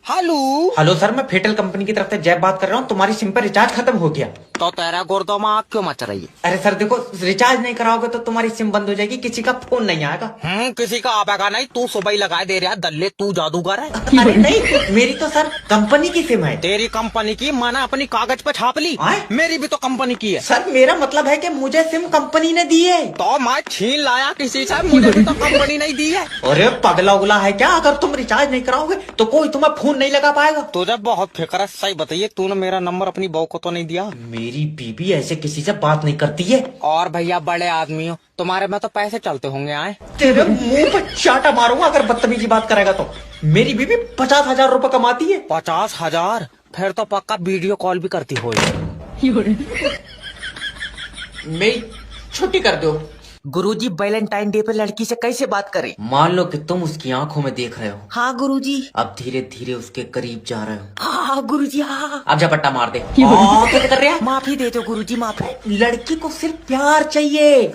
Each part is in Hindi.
हेलो हेलो सर, मैं फेटल कंपनी की तरफ से जय बात कर रहा हूँ। तुम्हारी सिम पर रिचार्ज खत्म हो गया। तो तेरा गुर्दों में आग क्यों मच रही है? अरे सर देखो, रिचार्ज नहीं कराओगे तो तुम्हारी सिम बंद हो जाएगी, किसी का फोन नहीं आएगा। किसी का आपेगा नहीं। तू सुबह ही लगाए दे रहा दल्ले, तू जादूगर है। अरे नहीं, मेरी तो सर कंपनी की सिम है। तेरी कंपनी की मैंने अपनी कागज पे छाप ली। मेरी भी तो कंपनी की है। सर मेरा मतलब है कि मुझे सिम कंपनी ने दी है। तो मैं छीन लाया किसी से, मुझे भी तो कंपनी नहीं दी है। अरे पगला उगला है क्या? अगर तुम रिचार्ज नहीं कराओगे तो कोई तुम्हें फोन नहीं लगा पाएगा। तुझे बहुत फिक्र है। सही बताइए, तूने मेरा नंबर अपनी बहू को तो नहीं दिया? मेरी बीबी ऐसे किसी से बात नहीं करती है। और भैया बड़े आदमी हो, तुम्हारे में तो पैसे चलते होंगे। आए तेरे मुंह पर चाटा मारूंगा अगर बदतमीजी बात करेगा तो। मेरी बीबी 50,000 रुपए कमाती है। 50,000? फिर तो पक्का वीडियो कॉल भी करती हो। मेरी छुट्टी कर दो। गुरुजी, वैलेंटाइन डे पे लड़की से कैसे बात करें? मान लो कि तुम उसकी आंखों में देख रहे हो। हाँ गुरुजी। अब धीरे धीरे उसके करीब जा रहे हो। हाँ गुरुजी हाँ। अब झपट्टा मार दे। कैसे कर रहे हैं? माफी दे दो गुरुजी, माफी। लड़की को सिर्फ प्यार चाहिए।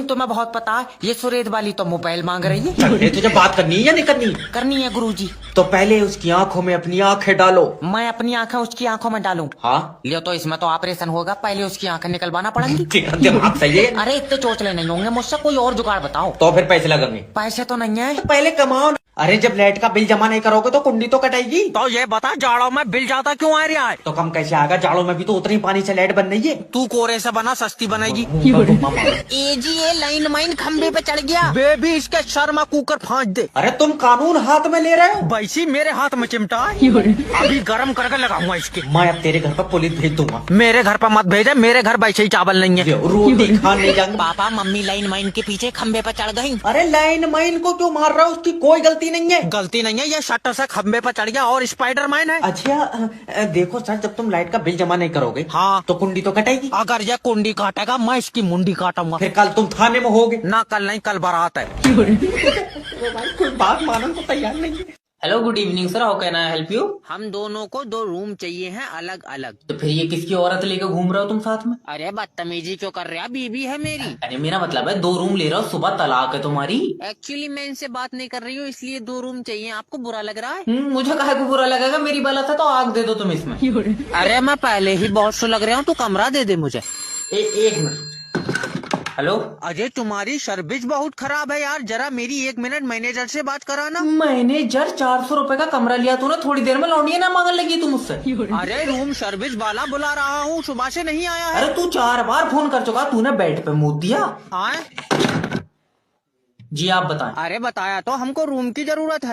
तुम्हें बहुत पता है, ये सुरेद वाली तो मोबाइल मांग रही है। चल, तुझे बात करनी है या नहीं करनी? करनी है गुरुजी। तो पहले उसकी आंखों में अपनी आंखें डालो। मैं अपनी आंखें उसकी आंखों में डालूं? हाँ लियो, तो इसमें तो ऑपरेशन होगा, पहले उसकी आंखें निकलवाना पड़ेंगी। तेरा दिमाग सही है। अरे इतने चोचले नहीं होंगे मुझसे, कोई और जुगाड़ बताओ। तो फिर पैसे लगेंगे। पैसे तो नहीं है। पहले कमाओ। अरे जब लाइट का बिल जमा नहीं करोगे तो कुंडी तो कटेगी। तो ये बता, जाड़ों में बिल ज्यादा क्यों आ रहा है? तो कम कैसे आएगा? जाड़ों में भी तो उतनी पानी से लाइट बन रही है। तू कोरे से बना, सस्ती बनेगी। ए जी, ये लाइन माइन खंबे पे चढ़ गया। बेबी, इसके सर में कुकर फाँच दे। अरे तुम कानून हाथ में ले रहे हो। वैसी मेरे हाथ में चिमटा है। अभी गरम करके लगाऊंगा इसके। मैं अब तेरे घर पर पुलिस भेज दूंगा। मेरे घर पर मत भेजे, मेरे घर वैसे ही चावल नहीं है। रोटी खाने जाऊंगा। पापा मम्मी लाइन माइन के पीछे खंबे पे चढ़ गई। अरे लाइन माइन को क्यों मार रहा है? उसकी कोई गलती नहीं है। गलती नहीं है, ये शटर से खंबे पर चढ़ गया और स्पाइडरमैन है। अच्छा देखो सर, जब तुम लाइट का बिल जमा नहीं करोगे हाँ तो कुंडी तो कटेगी। अगर ये कुंडी काटेगा, मैं इसकी मुंडी काटूंगा। फिर कल तुम थाने में होगे। ना कल नहीं, कल बारात है। कोई बात मानने को तैयार नहीं है। Hello, good evening sir, how can I help you? हम दोनों को 2 रूम चाहिए हैं, अलग अलग। तो फिर ये किसकी औरत लेकर घूम रहे हो तुम साथ में? अरे बदतमीजी क्यों कर रहा? बीबी है मेरी। अरे मेरा मतलब है 2 रूम ले रहा हो, सुबह तलाक है तुम्हारी। एक्चुअली मैं इनसे बात नहीं कर रही हूँ, इसलिए 2 रूम चाहिए। आपको बुरा लग रहा है? मुझे काहे को बुरा लगेगा? मेरी बात है तो आग दे दो तुम इसमें। अरे मैं पहले ही बहुत सो लग रहा हूँ, तू कमरा दे दे मुझे। एक मिनट। हेलो अजय, तुम्हारी सर्विस बहुत खराब है यार। जरा मेरी 1 मिनट मैनेजर से बात कराना। मैनेजर, 400 रुपए का कमरा लिया तूने, थोड़ी देर में लौंडिया ना मांगने लगी तू मुझसे। अरे रूम सर्विस वाला बुला रहा हूँ, सुबह से नहीं आया है। अरे तू 4 बार फोन कर चुका, तूने बेड पे मुंह दिया। आए? जी आप बताएं। अरे बताया तो, हमको रूम की जरूरत है।